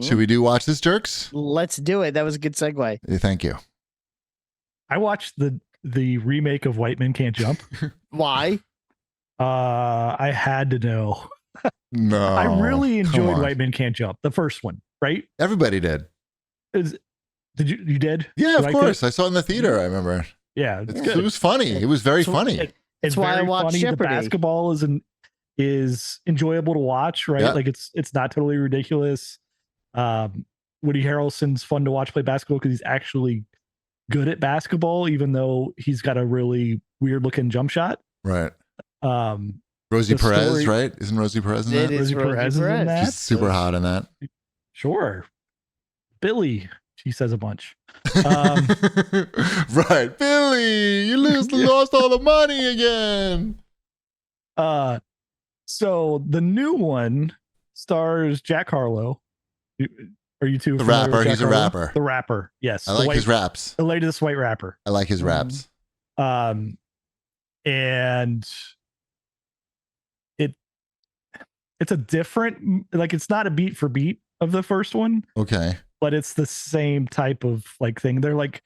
Should we do Watch This, Jerks? Let's do it. That was a good segue. Thank you. I watched the remake of White Men Can't Jump. Why? I had to know. No. I really come enjoyed on. White Men Can't Jump, the first one, right? Everybody did. Did you did? Yeah, You of liked course. it? I saw it in the theater, I remember. Yeah, it's It good. was funny. It was very So funny. It's why I very watch funny. Jeopardy. The basketball is enjoyable to watch, right? Yeah. Like it's not totally ridiculous. Woody Harrelson's fun to watch play basketball because he's actually good at basketball, even though he's got a really weird looking jump shot. Right. the Rosie Perez, story- right? Isn't Rosie Perez in It that? is Rosie Rosie Perez is in Perez. that. She's super hot in that. Sure. Billy, she says a bunch. Right. Billy, you lost all the money again. So the new one stars Jack Harlow. Are you two The familiar with rapper. Jack He's a Harlow? rapper. The rapper, yes. I The like white- his raps. the latest white rapper. I like his raps. And it's a different, like, it's not a beat for beat of the first one, Okay. but it's the same type of like thing. They're like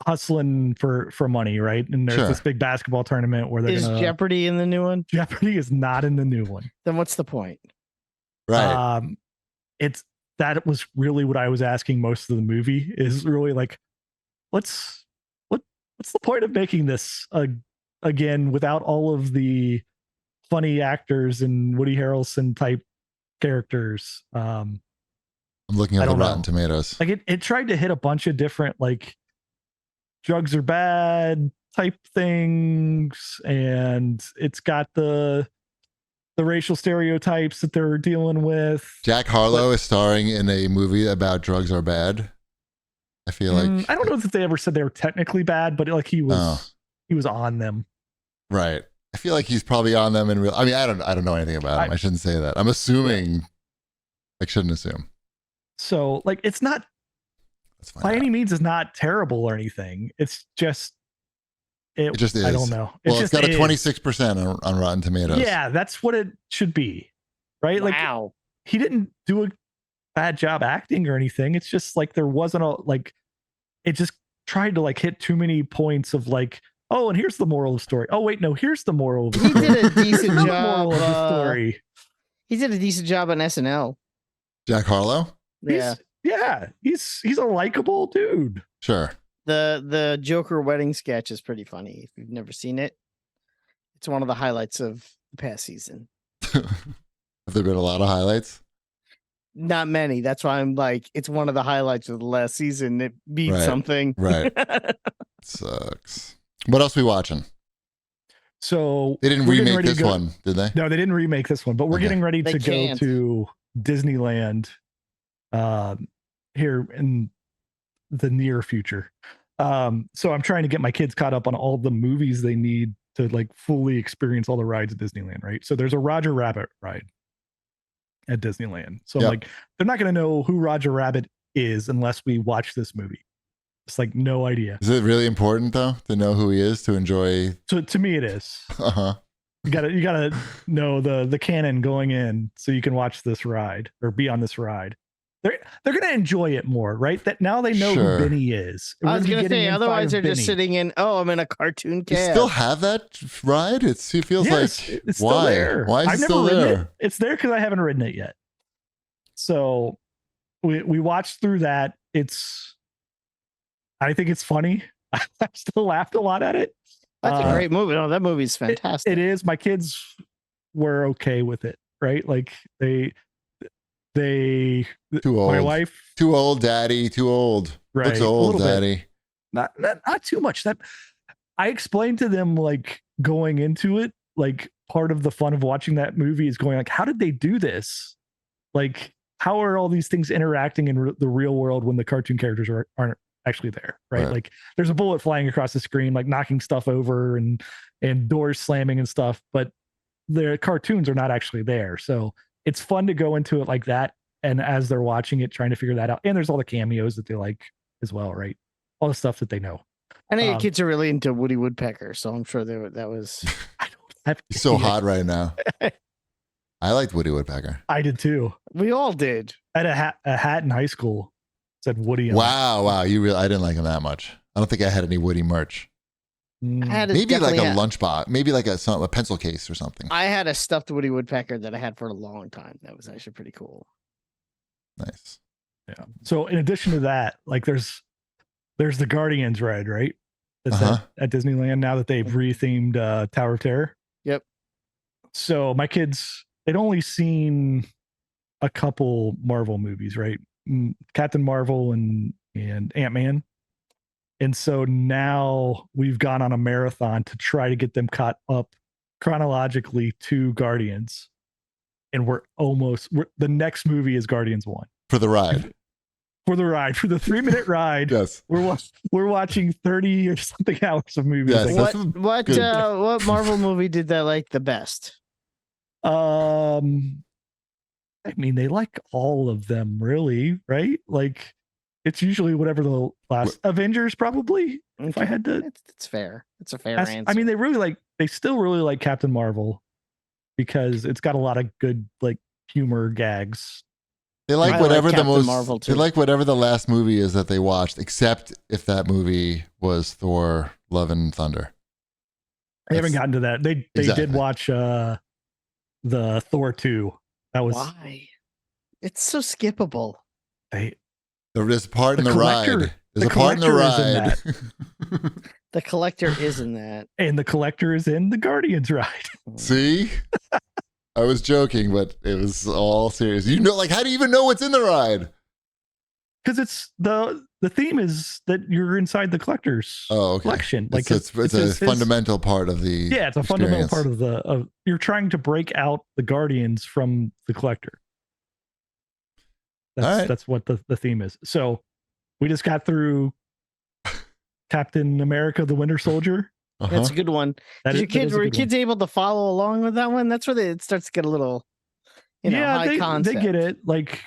hustling for money, right? And there's Sure. this big basketball tournament where they're Is gonna, Jeopardy in the new one? Jeopardy is not in the new one. Then what's the point? Right. That was really what I was asking most of the movie, is really like, what's the point of making this again without all of the funny actors and Woody Harrelson type characters? I'm looking I at the don't know. Rotten Tomatoes. Like it tried to hit a bunch of different like drugs are bad type things, and it's got the racial stereotypes that they're dealing with. Jack Harlow is starring in a movie about drugs are bad. I feel like I don't know if they ever said they were technically bad, but like he was on them. Right. I feel like he's probably on them in real. I mean, I don't know anything about him. I shouldn't say that. I'm assuming. I shouldn't assume. So like it's not That's fine. by any means is not terrible or anything. It's just It just is. I don't know. Well, it's just got a is. 26% on Rotten Tomatoes. Yeah, that's what it should be, right? Like Wow. he didn't do a bad job acting or anything. It's just like there wasn't a like. It just tried to like hit too many points of like, oh, and here's the moral of the story. Oh wait, no, here's the moral of the He story. did a decent Here's the job. moral of the story. He did a decent job on SNL. Jack Harlow? Yeah. He's a likable dude. Sure. The Joker wedding sketch is pretty funny. If you've never seen it, it's one of the highlights of the past season. Have there been a lot of highlights? Not many. That's why I'm like, it's one of the highlights of the last season. It beat Right. something. Right. Sucks. What else we watching? So They didn't we're getting remake ready to this go- one, did they? No, they didn't remake this one, but we're Okay. getting ready They to can't. go to Disneyland here in the near future. So I'm trying to get my kids caught up on all the movies they need to like fully experience all the rides at Disneyland, right? So there's a Roger Rabbit ride at Disneyland. So Yep. like they're not going to know who Roger Rabbit is unless we watch this movie. It's like no idea. Is it really important though to know who he is to enjoy? So to me it is. Uh-huh. You gotta know the canon going in so you can watch this ride or be on this ride. They're gonna enjoy it more, right? That now they know Sure. who Benny is. I was We're gonna getting say, inside otherwise of they're just Benny. sitting in. Oh, I'm in a cartoon You cab. still have that ride? It feels Yes, like it's still why? there. Why is I've it never still ridden there? it. It's there because I haven't ridden it yet. So we watched through that. I think it's funny. I still laughed a lot at it. That's a great movie. No, that movie's fantastic. It is. My kids were okay with it, right? Like they Too old. my wife, Too old, daddy. Too old. right? Looks a old, little bit. daddy. Not too much. That I explained to them like going into it, like part of the fun of watching that movie is going like, how did they do this? Like, how are all these things interacting in the real world when the cartoon characters aren't actually there, right? Right. Like, there's a bullet flying across the screen, like knocking stuff over and doors slamming and stuff, but the cartoons are not actually there. So it's fun to go into it like that, and as they're watching it, trying to figure that out. And there's all the cameos that they like as well, right? All the stuff that they know. I know your kids are really into Woody Woodpecker, so I'm sure that was. I don't have He's so any hot right now. I I liked Woody Woodpecker. I did too. We all did. I had a hat in high school said Woody. On Wow. I didn't like him that much. I don't think I had any Woody merch. it. I had Maybe like a definitely lunchbox, maybe like a pencil case or something. I had a stuffed Woody Woodpecker that I had for a long time. That was actually pretty cool. Nice. Yeah. So in addition to that, like there's the Guardians ride, right? That's at Disneyland now that they've rethemed Tower of Terror. Yep. So my kids, they'd only seen a couple Marvel movies, right? Captain Marvel and Ant-Man. And so now we've gone on a marathon to try to get them caught up chronologically to Guardians. And the next movie is Guardians 1. For the ride. For the 3-minute ride. Yes. We're watching 30 or something hours of movies. Yes, Like, What Marvel movie did they like the best? I mean, they like all of them, really, right? Like, it's usually whatever the last Avengers, probably. If I had to, it's fair. It's a fair answer. I mean, they still really like Captain Marvel because it's got a lot of good like humor gags. They like whatever the most. Marvel too. They like whatever the last movie is that they watched, except if that movie was Thor: Love and Thunder. I haven't gotten to that. They did watch the Thor 2. That was why. It's so skippable. There's a part in the ride. There's a part in the ride. The collector is in that. And the collector is in the Guardians ride. See? I was joking, but it was all serious. You know, like, how do you even know what's in the ride? Because it's the theme is that you're inside the collector's collection. Like it's a fundamental part of the it's a fundamental part of you're trying to break out the Guardians from the collector. That's what the theme is. So we just got through Captain America: The Winter Soldier. That's a good one. Were your kids able to follow along with that one? That's where it starts to get a little, high concept. They get it. Like,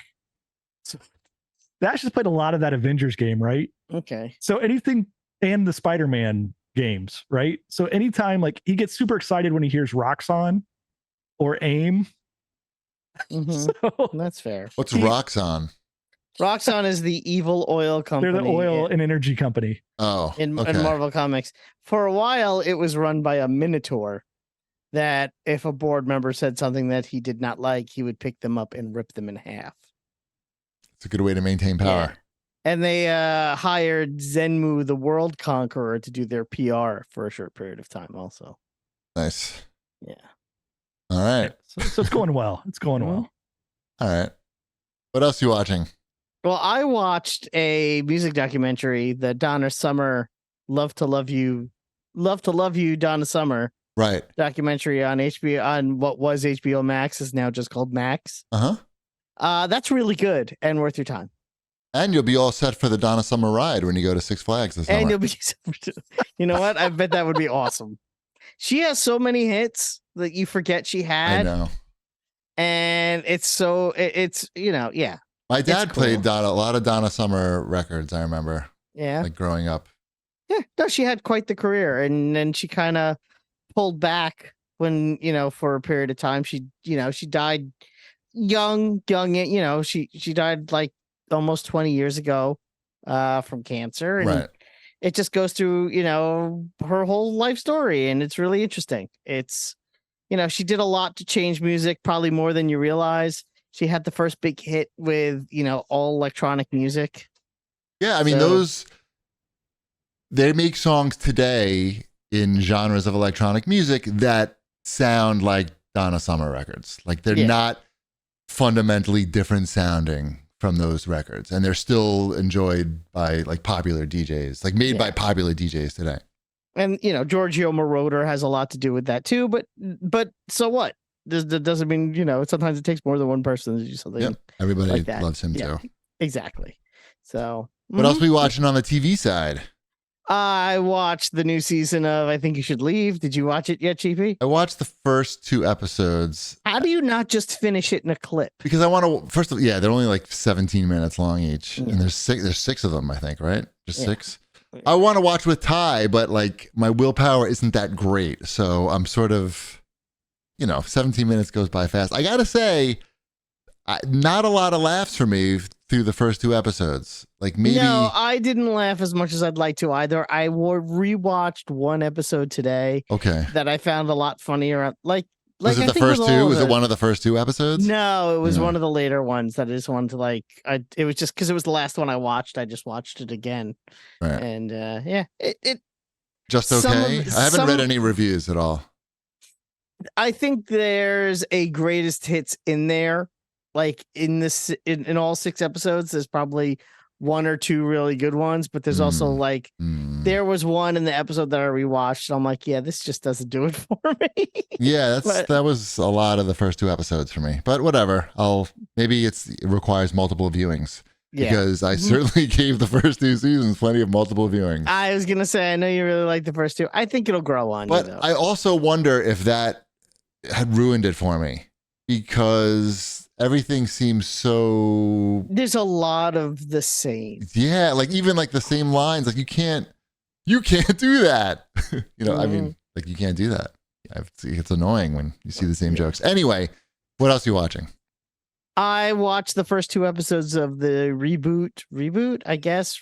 Dash has played a lot of that Avengers game, right? Okay. So anything, and the Spider-Man games, right? So anytime, like, he gets super excited when he hears Roxxon or AIM. Mm-hmm. So, that's fair. What's Roxxon? Roxxon is the evil oil company. They're the oil and energy company. Oh, in Marvel Comics. For a while, it was run by a Minotaur that if a board member said something that he did not like, he would pick them up and rip them in half. It's a good way to maintain power. Yeah. And they hired Zenmu, the World Conqueror, to do their PR for a short period of time also. Nice. Yeah. All right. So it's going well. It's going well. All right. What else are you watching? Well, I watched a music documentary, the Donna Summer Love to Love You, Donna Summer. Right. Documentary on HBO, on what was HBO Max, is now just called Max. That's really good and worth your time. And you'll be all set for the Donna Summer ride when you go to Six Flags this summer. And you'll be, you know what? I bet that would be awesome. She has so many hits that you forget she had. I know. And it's yeah. My dad played a lot of Donna Summer records, I remember. Yeah. Like growing up. Yeah. No, she had quite the career. And then she kind of pulled back when, for a period of time. She died young, she died like almost 20 years ago from cancer. And it just goes through, her whole life story. And it's really interesting. It's, she did a lot to change music, probably more than you realize. She had the first big hit with, all electronic music. Yeah, I mean, they make songs today in genres of electronic music that sound like Donna Summer records. Like they're not fundamentally different sounding from those records. And they're still enjoyed by like popular DJs, like made by popular DJs today. And, Giorgio Moroder has a lot to do with that too. But so what? That doesn't mean, sometimes it takes more than one person to do something. Yep. Everybody like that. loves him too. Exactly. So what else are we watching on the TV side? I watched the new season of I Think You Should Leave. Did you watch it yet, Chiefy? I watched the first 2 episodes. How do you not just finish it in a clip? Because I want to, first of all, they're only like 17 minutes long each. And there's 6 of them, I think, right? Just 6. I want to watch with Ty, but like my willpower isn't that great. So I'm sort of 17 minutes goes by fast. I gotta say, not a lot of laughs for me through the first 2 episodes. Like maybe. No, I didn't laugh as much as I'd like to either. I rewatched one episode today. Okay. That I found a lot funnier. Was it the first 2? Was it one of the first 2 episodes? No, it was one of the later ones that I just wanted to it was just because it was the last one I watched. I just watched it again. Right. And it just okay. I haven't read any reviews at all. I think there's a greatest hits in there. Like in all 6 episodes, there's probably 1 or 2 really good ones, but there's also there was one in the episode that I rewatched. And I'm like, yeah, this just doesn't do it for me. Yeah, that was a lot of the first 2 episodes for me. But whatever. Maybe it requires multiple viewings. Yeah. Because I certainly gave the first 2 seasons plenty of multiple viewings. I was gonna say, I know you really like the first 2. I think it'll grow on but you, though. I also wonder if that had ruined it for me, because everything seems so. There's a lot of the same. Yeah, like even like the same lines. Like you can't do that. I mean, like you can't do that. It's annoying when you see the same jokes. Anyway, what else are you watching? I watched the first 2 episodes of the reboot, I guess,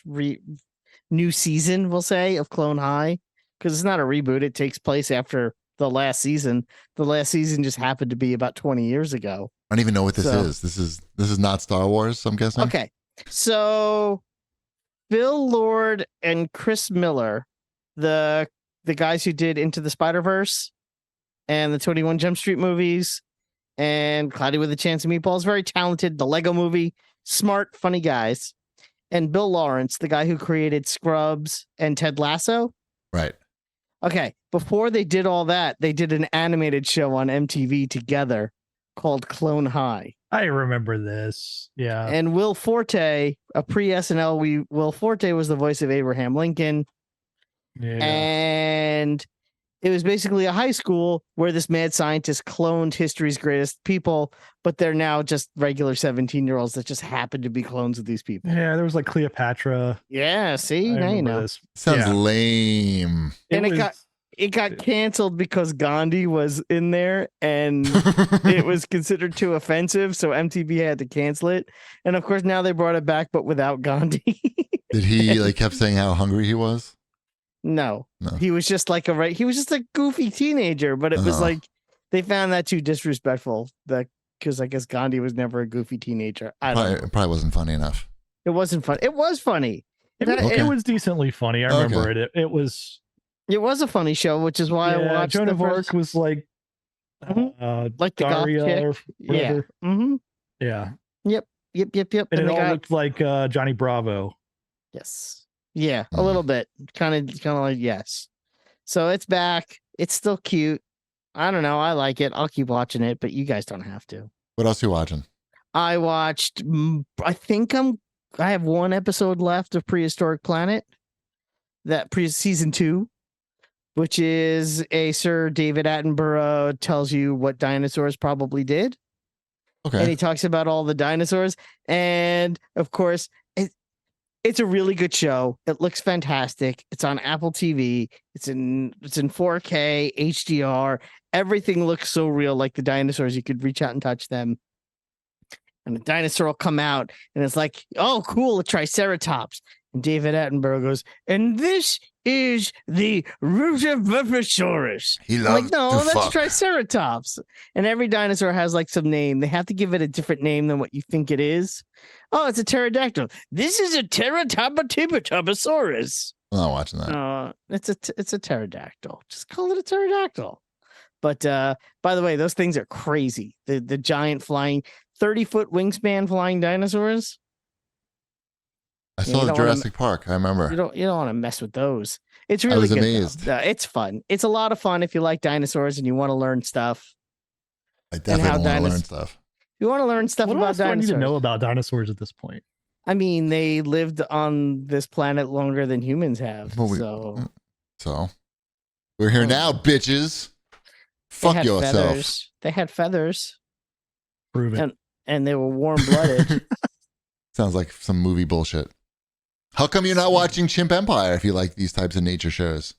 new season, we'll say, of Clone High, because it's not a reboot. It takes place after the last season. The last season just happened to be about 20 years ago. I don't even know what this is. This is not Star Wars, I'm guessing. Okay, so Phil Lord and Chris Miller, the guys who did Into the Spider-Verse and the 21 Jump Street movies and Cloudy with a Chance of Meatballs, very talented. The Lego Movie, smart, funny guys. And Bill Lawrence, the guy who created Scrubs and Ted Lasso. Right. Okay, before they did all that, they did an animated show on MTV together called Clone High. I remember this. Yeah. And Will Forte, a pre-SNL, Will Forte was the voice of Abraham Lincoln. Yeah. And it was basically a high school where this mad scientist cloned history's greatest people, but they're now just regular 17-year-olds that just happen to be clones of these people. Yeah, there was like Cleopatra. Yeah, see, now you know. This. Sounds lame. And it got canceled because Gandhi was in there and it was considered too offensive, so MTV had to cancel it. And of course now they brought it back, but without Gandhi. Did he kept saying how hungry he was? No. He was just like he was just a goofy teenager, but it was like they found that too disrespectful, because I guess Gandhi was never a goofy teenager. It probably wasn't funny enough. It wasn't fun. It was funny. It was decently funny. I remember it. It was a funny show, which is why I watched. Joan of Arc was like like the Daria or whatever. Yeah. Mm-hmm. Yeah. Yep. And it all looked like Johnny Bravo. Yes. Yeah, a little bit. Kind of like yes. So it's back. It's still cute. I don't know. I like it. I'll keep watching it, but you guys don't have to. What else are you watching? I watched. I have 1 episode left of Prehistoric Planet. That season 2, which is a Sir David Attenborough tells you what dinosaurs probably did. Okay. And he talks about all the dinosaurs, and of course. It's a really good show. It looks fantastic. It's on Apple TV. It's in 4K, HDR. Everything looks so real, like the dinosaurs. You could reach out and touch them. And the dinosaur will come out, and it's like, oh, cool, a Triceratops. And David Attenborough goes, and this is the Rutabasaurus. He loves like, no, that's Triceratops. And every dinosaur has like some name. They have to give it a different name than what you think it is. Oh, it's a pterodactyl. This is a Pterodactylosaurus. I'm not watching that. It's a pterodactyl. Just call it a pterodactyl. But by the way, those things are crazy. The giant flying 30-foot wingspan flying dinosaurs. I saw the Jurassic Park. I remember. You don't want to mess with those. It's really I was good, amazed. It's fun. It's a lot of fun if you like dinosaurs and you want to learn stuff. I definitely want to learn stuff. You want to learn stuff about dinosaurs. What else do I need to know about dinosaurs at this point? I mean, they lived on this planet longer than humans have. So we're here now, bitches. Fuck yourself. Feathers. They had feathers. Prove it. And they were warm-blooded. Sounds like some movie bullshit. How come you're not watching Chimp Empire if you like these types of nature shows?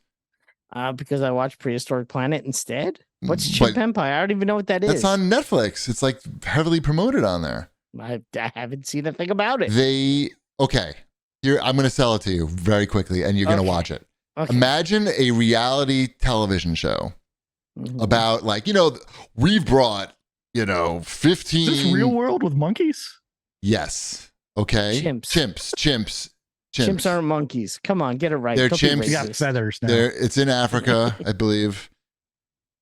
Because I watched Prehistoric Planet instead. What's Chimp Empire? I don't even know what that is. That's on Netflix. It's like heavily promoted on there. I haven't seen a thing about it. Okay. Here, I'm going to sell it to you very quickly, and you're going to watch it. Okay. Imagine a reality television show about, like, we've brought, 15. Is this Real World with monkeys? Yes. Okay. Chimps aren't monkeys. Come on, get it right. They're Don't be chimps. You got racist. feathers now. It's in Africa, I believe.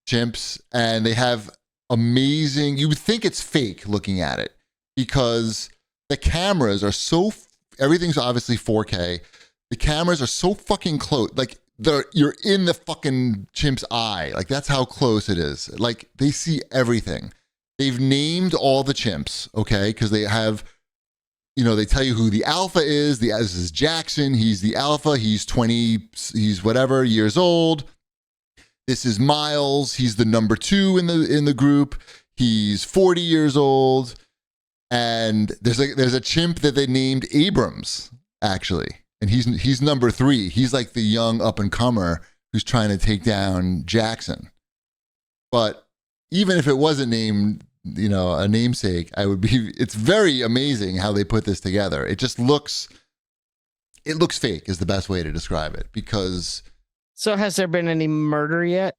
Chimps, and they have amazing. You would think it's fake looking at it because the cameras are so. Everything's obviously 4K. The cameras are so fucking close. Like you're in the fucking chimp's eye. Like that's how close it is. Like they see everything. They've named all the chimps, okay? Because they have. They tell you who the alpha is. This is Jackson. He's the alpha. He's 20. He's whatever years old. This is Miles. He's the number 2 in the group. He's 40 years old. And there's a chimp that they named Abrams, actually. And he's number 3. He's like the young up and comer who's trying to take down Jackson. But even if it wasn't named, a namesake, it's very amazing how they put this together. It just looks fake is the best way to describe it because. So has there been any murder yet?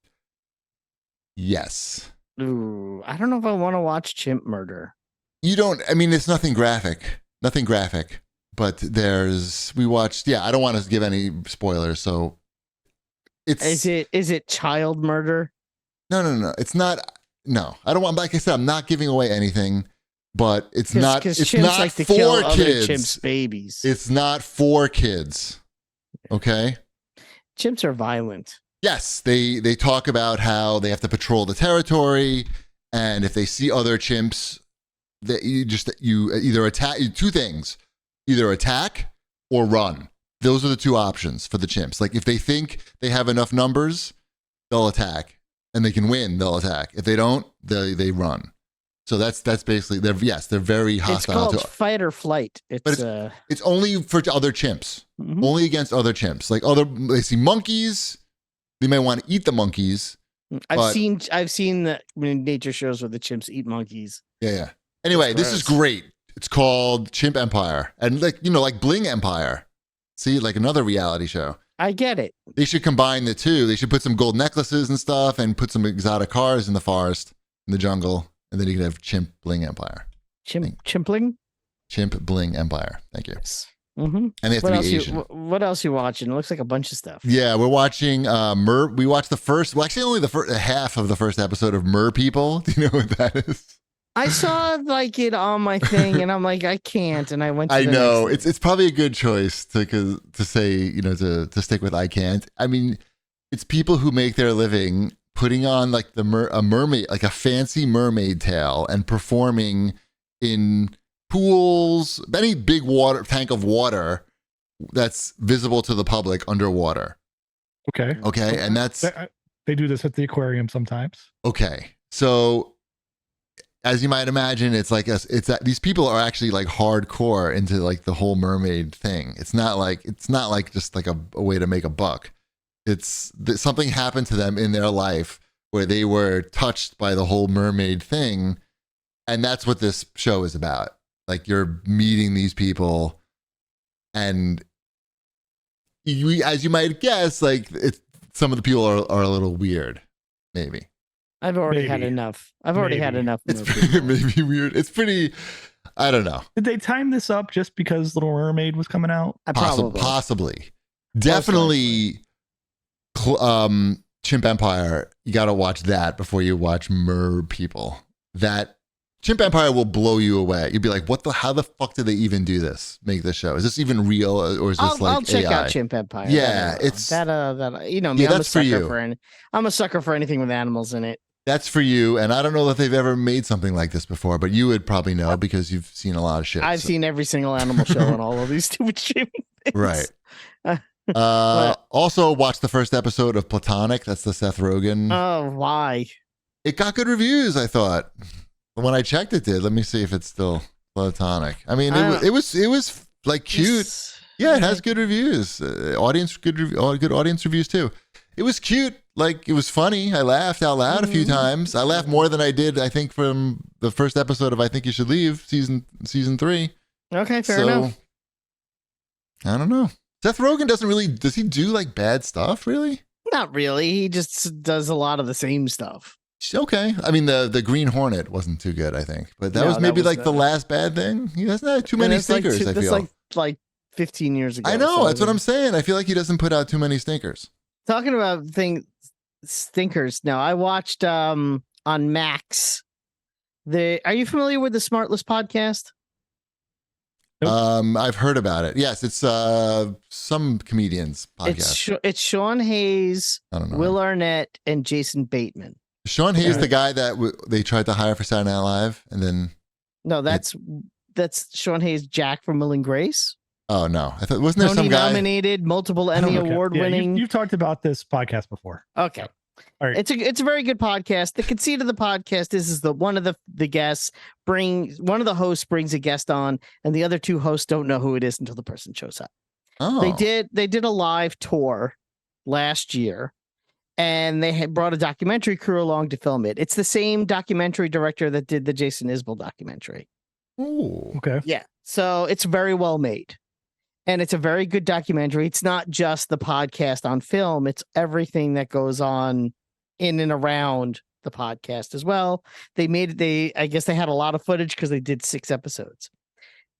Yes. Ooh, I don't know if I want to watch chimp murder. It's nothing graphic, but we watched, I don't want to give any spoilers. So is it child murder? No. It's not. No, I don't want, like I said, I'm not giving away anything, but it's not chimps like to for kill other kids. chimps' babies. It's not for kids. Okay. Chimps are violent. Yes, they talk about how they have to patrol the territory, and if they see other chimps, that you either attack. 2 things: either attack or run. Those are the 2 options for the chimps. Like if they think they have enough numbers, they'll attack, and they can win. They'll attack. If they don't, they run. So that's basically they're very hostile. It's called fight or flight. It's only for other chimps. Mm-hmm. Only against other chimps. Like they see monkeys, they may want to eat the monkeys. I've seen the nature shows where the chimps eat monkeys. Yeah. Anyway, this is great. It's called Chimp Empire, and like Bling Empire. See, like another reality show. I get it. They should combine the 2. They should put some gold necklaces and stuff, and put some exotic cars in the forest, in the jungle. And then you can have Chimp Bling Empire. Chimpling? Chimp Bling Empire. Thank you. Yes. Mm-hmm. And they have to be Asian. What else you watching? It looks like a bunch of stuff. Yeah, we're watching we watched only the first half of the first episode of MerPeople. Do you know what that is? I saw like it on my thing, and I'm like, I can't. And I went to I the know. next It's probably a good choice to say, to stick with I can't. I mean, it's people who make their living putting on like a mermaid, like a fancy mermaid tail, and performing in pools, any big tank of water that's visible to the public underwater. Okay. And that's they do this at the aquarium sometimes. Okay. So as you might imagine, it's these people are actually like hardcore into like the whole mermaid thing. It's not like just like a way to make a buck. It's something happened to them in their life where they were touched by the whole mermaid thing. And that's what this show is about. Like you're meeting these people, and as you might guess, like some of the people are a little weird, maybe. I've already had enough. It's maybe weird. It's pretty, I don't know. Did they time this up just because Little Mermaid was coming out? Possibly. Definitely Chimp Empire, you got to watch that before you watch MerPeople. That Chimp Empire will blow you away. You'd be like, how the fuck did they even do this? Make this show? Is this even real, or is this I'll check AI? out Chimp Empire. Yeah, it's that me. Yeah, I'm a sucker I'm a sucker for anything with animals in it. That's for you, and I don't know if they've ever made something like this before, but you would probably know because you've seen a lot of shit. I've seen every single animal show on all of these stupid streaming things. Right. Also, watch the first episode of Platonic. That's the Seth Rogen. Oh, why? It got good reviews, I thought. When I checked, it did. Let me see if it's still Platonic. I mean, it was like cute. Yeah, it has good reviews. Good audience reviews too. It was cute. like it was funny. I laughed out loud a few times. I laughed more than I did, I think, from the first episode of I Think You Should Leave, season 3. Okay, fair enough. I don't know. Seth Rogen does he do like bad stuff, really? Not really. He just does a lot of the same stuff. Okay. I mean, the Green Hornet wasn't too good, I think. But that was maybe like the last bad thing. He doesn't have too many stinkers, I feel. That's like 15 years ago. I know. That's what I'm saying. I feel like he doesn't put out too many stinkers. Talking about stinkers. Now, I watched on Max. Are you familiar with the Smartless podcast? Nope. I've heard about it. Yes, it's some comedians podcast. It's Sean Hayes, I don't know. Will Arnett, and Jason Bateman. Sean Hayes, the guy that they tried to hire for Saturday Night Live, and then no, that's Sean Hayes, Jack from Will and Grace. Oh no, I thought wasn't there Tony some guy nominated, multiple Emmy award winning. You've talked about this podcast before. Okay. All right. It's a very good podcast. The conceit of the podcast is one of the guests one of the hosts brings a guest on, and the other two hosts don't know who it is until the person shows up. Oh. They did a live tour last year, and they had brought a documentary crew along to film it. It's the same documentary director that did the Jason Isbell documentary. Oh, okay. Yeah, so it's very well made. And it's a very good documentary. It's not just the podcast on film. It's everything that goes on in and around the podcast as well. I guess they had a lot of footage because they did 6 episodes.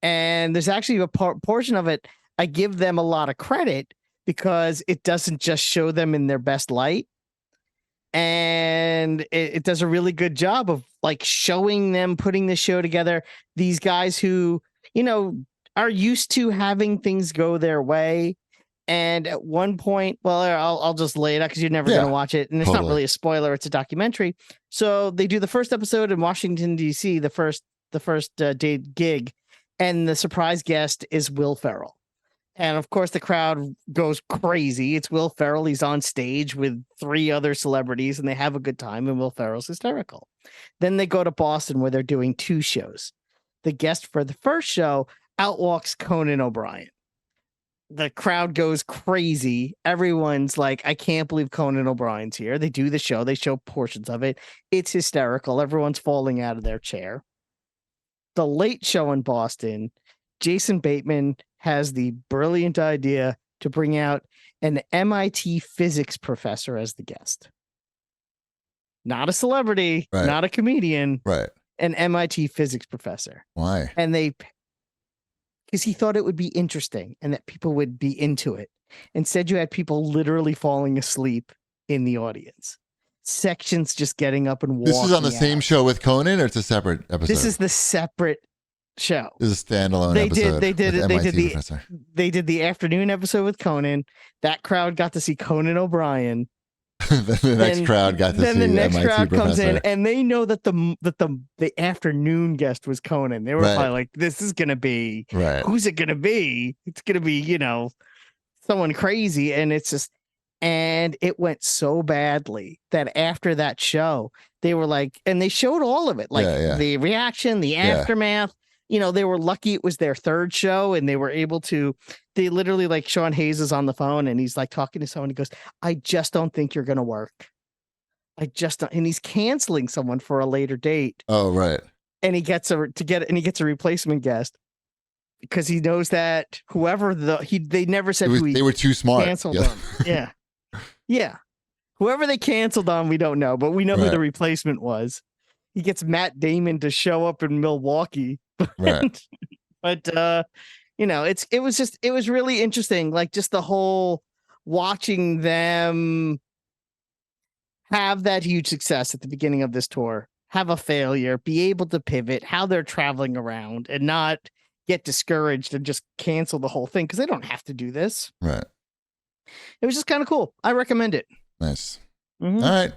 And there's actually a portion of it, I give them a lot of credit because it doesn't just show them in their best light. And it does a really good job of like showing them putting the show together. These guys who, are used to having things go their way. And at one point, well, I'll just lay it out because you're never going to watch it. And it's not really a spoiler. It's a documentary. So they do the first episode in Washington, D.C., the first day gig. And the surprise guest is Will Ferrell. And of course, the crowd goes crazy. It's Will Ferrell. He's on stage with 3 other celebrities and they have a good time. And Will Ferrell's hysterical. Then they go to Boston where they're doing 2 shows. The guest for the first show outwalks Conan O'Brien. The crowd goes crazy. Everyone's like, I can't believe Conan O'Brien's here. They do the show. They show portions of it. It's hysterical. Everyone's falling out of their chair. The late show in Boston, Jason Bateman has the brilliant idea to bring out an MIT physics professor as the guest. Not a celebrity, not a comedian, an MIT physics professor. Why? And because he thought it would be interesting and that people would be into it. Instead, you had people literally falling asleep in the audience. Sections just getting up and walking. This is on the same show with Conan, or it's a separate episode? This is the separate show. This is a standalone episode. They did the afternoon episode with Conan. That crowd got to see Conan O'Brien. The next crowd got to see then the next MIT crowd professor. comes in, and they know that the afternoon guest was Conan. They were probably like, "This is gonna be who's it gonna be? It's gonna be someone crazy." And it's just, and it went so badly that after that show, they were like, and they showed all of it, like the reaction, the aftermath. They were lucky it was their 3rd show and they were able to, they literally, like, Sean Hayes is on the phone and he's like talking to someone. He goes, I just don't think you're going to work. I just don't. And he's canceling someone for a later date. Oh, right. And he gets a replacement guest because he knows that whoever they never said they were too smart. Canceled them. Yeah. Yeah. Whoever they canceled on, we don't know, but we know who the replacement was. He gets Matt Damon to show up in Milwaukee. Right. But it was really interesting, like just the whole watching them have that huge success at the beginning of this tour, have a failure, be able to pivot, how they're traveling around and not get discouraged and just cancel the whole thing because they don't have to do this. Right. It was just kind of cool. I recommend it. Nice. Mm-hmm. All right.